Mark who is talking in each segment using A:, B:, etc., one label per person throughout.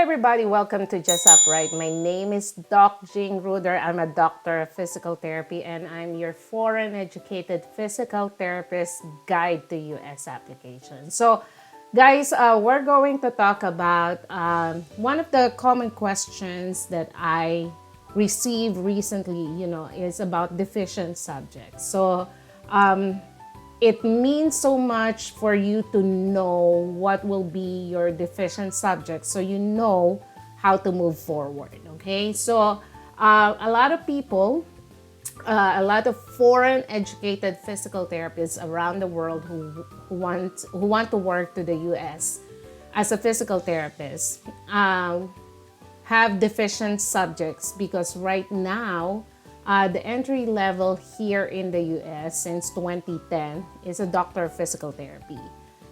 A: everybody, welcome to Just Upright. My name is Doc Jing Ruder. I'm a doctor of physical therapy and I'm your foreign educated physical therapist guide to US application. So guys, we're going to talk about one of the common questions that I received recently, is about deficient subjects. So it means so much for you to know what will be your deficient subjects so you know how to move forward. Okay, so a lot of people, a lot of foreign educated physical therapists around the world who want to work to the US as a physical therapist have deficient subjects because right now the entry level here in the US since 2010 is a doctor of physical therapy.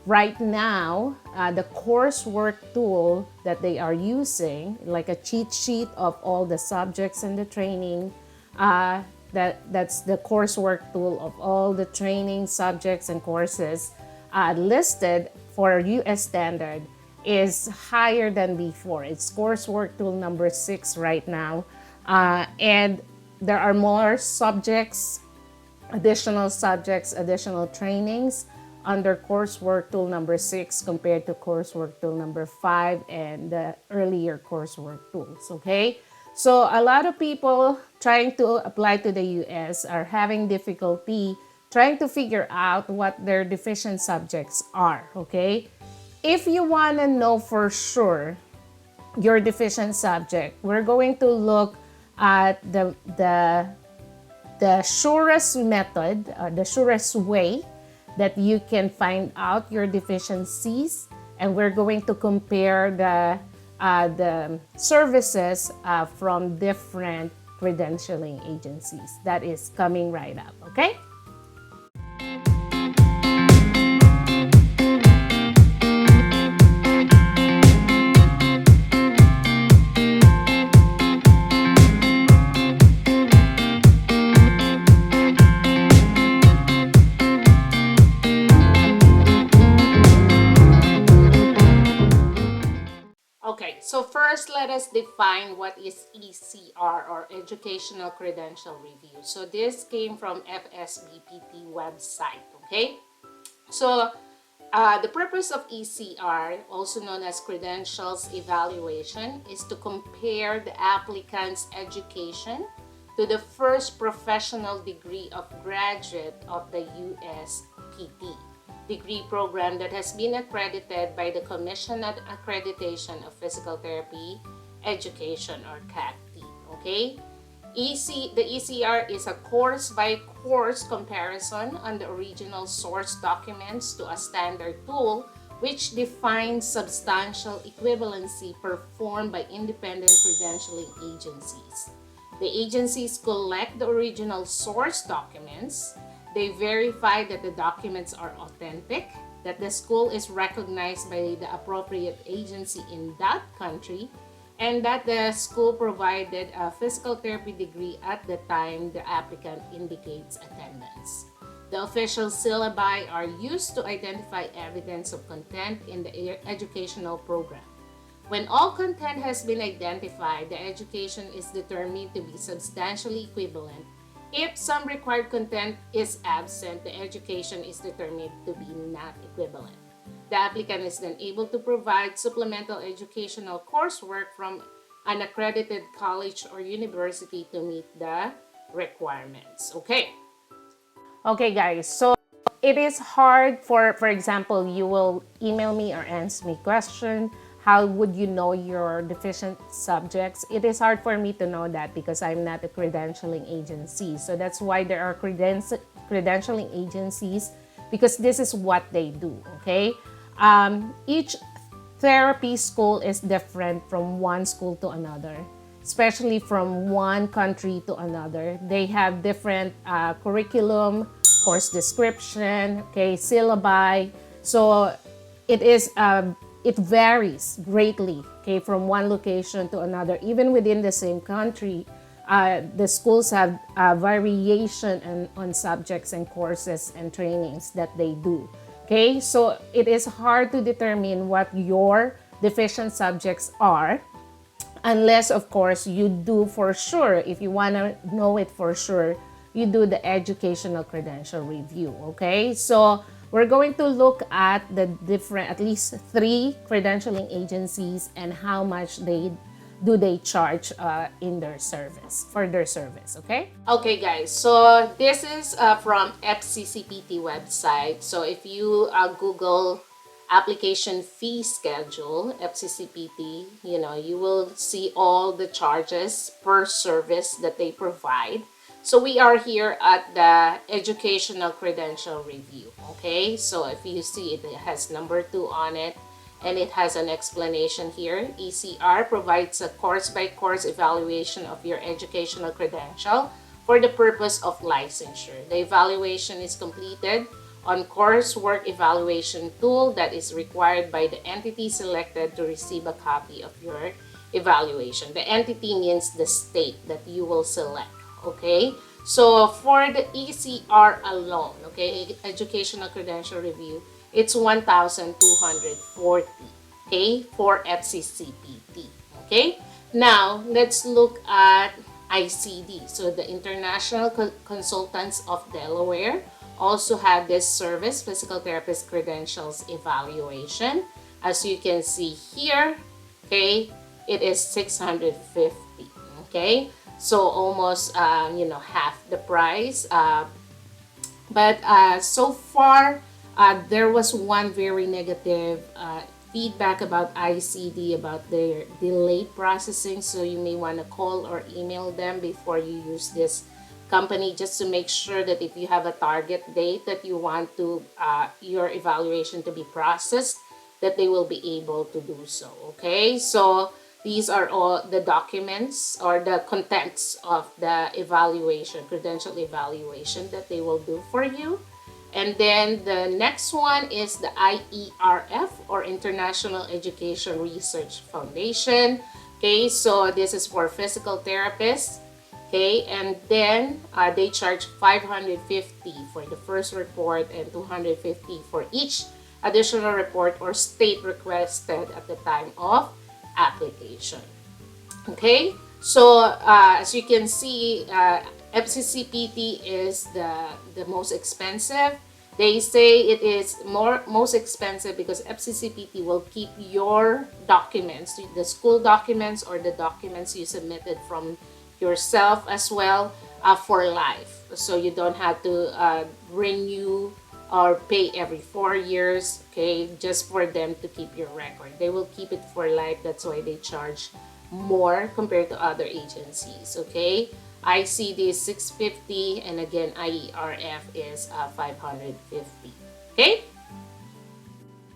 A: Right now, the coursework tool that they are using, like a cheat sheet of all the subjects in the training, that's the coursework tool of all the training subjects and courses listed for US standard is higher than before. It's coursework tool number 6 right now. And there are more subjects, additional trainings under coursework tool number 6 compared to coursework tool number 5 and the earlier coursework tools, okay? So a lot of people trying to apply to the US are having difficulty trying to figure out what their deficient subjects are, okay? If you want to know for sure your deficient subject, we're going to look at the surest method, the surest way that you can find out your deficiencies, and we're going to compare the services from different credentialing agencies. That is coming right up, okay? Okay, so first let us define what is ECR or Educational Credential Review. So this came from FCCPT website, okay? So the purpose of ECR, also known as Credentials Evaluation, is to compare the applicant's education to the first professional degree of graduate of the USPT degree program that has been accredited by the Commission on Accreditation of Physical Therapy Education, or CAPT, okay? The ECR is a course-by-course comparison on the original source documents to a standard tool which defines substantial equivalency performed by independent credentialing agencies. The agencies collect the original source documents. They verify that the documents are authentic, that the school is recognized by the appropriate agency in that country, and that the school provided a physical therapy degree at the time the applicant indicates attendance. The official syllabi are used to identify evidence of content in the educational program. When all content has been identified, the education is determined to be substantially equivalent. If some required content is absent, the education is determined to be not equivalent. The applicant is then able to provide supplemental educational coursework from an accredited college or university to meet the requirements. Okay, guys, so it is hard for example, you will email me or ask me question, how would you know your deficient subjects? It is hard for me to know that because I'm not a credentialing agency. So that's why there are credentialing agencies, because this is what they do, okay? Each therapy school is different from one school to another, especially from one country to another. They have different curriculum, course description, okay, syllabi. So it varies greatly, okay, from one location to another. Even within the same country, the schools have variation on subjects and courses and trainings that they do. Okay, so it is hard to determine what your deficient subjects are, unless of course you do for sure. If you want to know it for sure, you do the educational credential review. Okay, so we're going to look at the different, at least 3 credentialing agencies and how much they charge in their service, for their service. Okay guys, so this is from FCCPT website. So if you Google application fee schedule, FCCPT, you will see all the charges per service that they provide. So we are here at the educational credential review. Okay, so if you see it has number 2 on it, and it has an explanation here. ECR provides a course-by-course evaluation of your educational credential for the purpose of licensure. The evaluation is completed on coursework evaluation tool that is required by the entity selected to receive a copy of your evaluation. The entity means the state that you will select. Okay, so for the ECR alone, okay, educational credential review, it's 1,240, okay, for FCCPT. Okay, now let's look at ICD. So the International Consultants of Delaware also have this service, physical therapist credentials evaluation. As you can see here, okay, it is 650. Okay, so almost half the price. But so far, there was one very negative feedback about ICD about their delayed processing. So you may want to call or email them before you use this company, just to make sure that if you have a target date that you want to your evaluation to be processed, that they will be able to do so. Okay, so these are all the documents or the contents of the evaluation, credential evaluation that they will do for you. And then the next one is the IERF, or International Education Research Foundation. Okay, so this is for physical therapists. Okay, and then they charge $550 for the first report and $250 for each additional report or state requested at the time of application. Okay, so as you can see, FCCPT is the most expensive. They say it is most expensive because FCCPT will keep your documents, the school documents or the documents you submitted from yourself as well, for life. So you don't have to renew or pay every 4 years, okay, just for them to keep your record. They will keep it for life. That's why they charge more compared to other agencies. Okay, ICD is 650, and again IERF is 550. Okay,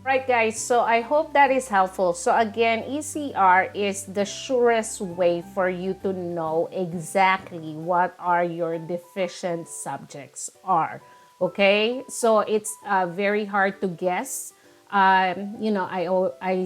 A: right guys, so I hope that is helpful. So again, ECR is the surest way for you to know exactly what are your deficient subjects are. Okay, so it's very hard to guess. I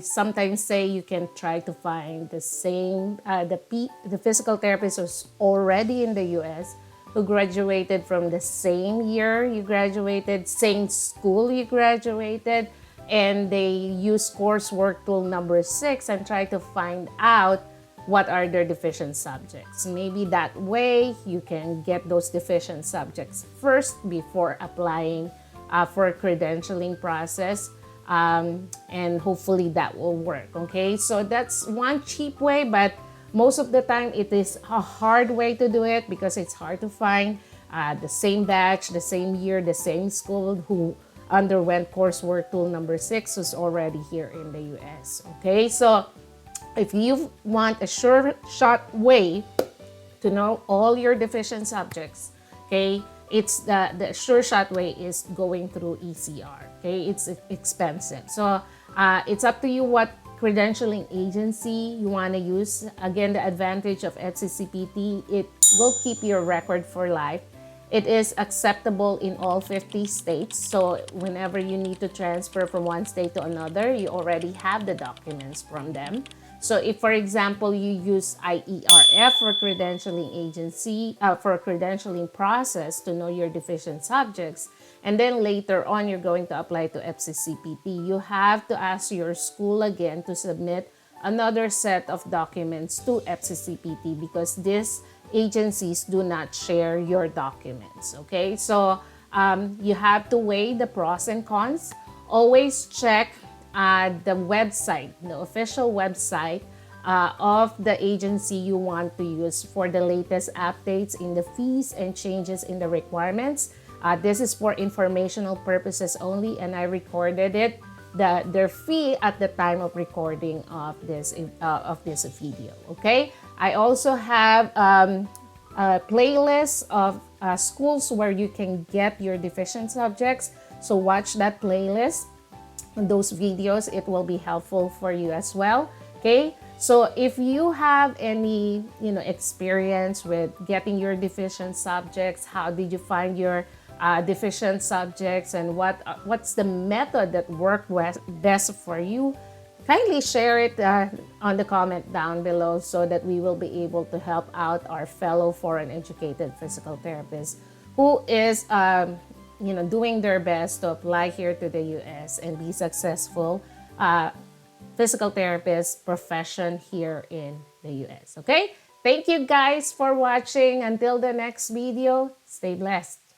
A: sometimes say you can try to find the same the physical therapist who's already in the US, who graduated from the same year you graduated, same school you graduated, and they use coursework tool number 6 and try to find out what are their deficient subjects. Maybe that way you can get those deficient subjects first before applying for a credentialing process. And hopefully that will work. Okay, so that's one cheap way, but most of the time it is a hard way to do it because it's hard to find the same batch, the same year, the same school who underwent coursework tool number 6 who's already here in the US. Okay, so if you want a sure shot way to know all your deficient subjects, okay, it's the sure shot way is going through ECR. Okay, it's expensive, so it's up to you what credentialing agency you want to use. Again, the advantage of FCCPT, it will keep your record for life. It is acceptable in all 50 states, so whenever you need to transfer from one state to another, you already have the documents from them. So if, for example, you use IERF for credentialing agency, for a credentialing process to know your deficient subjects, and then later on you're going to apply to FCCPT, you have to ask your school again to submit another set of documents to FCCPT because these agencies do not share your documents. Okay, so you have to weigh the pros and cons. Always check the website, the official website of the agency you want to use for the latest updates in the fees and changes in the requirements. This is for informational purposes only, and I recorded it, their fee at the time of recording of this video. Okay, I also have a playlist of schools where you can get your deficient subjects. So watch that playlist, those videos. It will be helpful for you as well. Okay, so if you have any experience with getting your deficient subjects, how did you find your deficient subjects, and what's the method that worked best for you, kindly share it on the comment down below so that we will be able to help out our fellow foreign educated physical therapists who is doing their best to apply here to the US and be successful physical therapist profession here in the US. Okay, thank you guys for watching. Until the next video, stay blessed.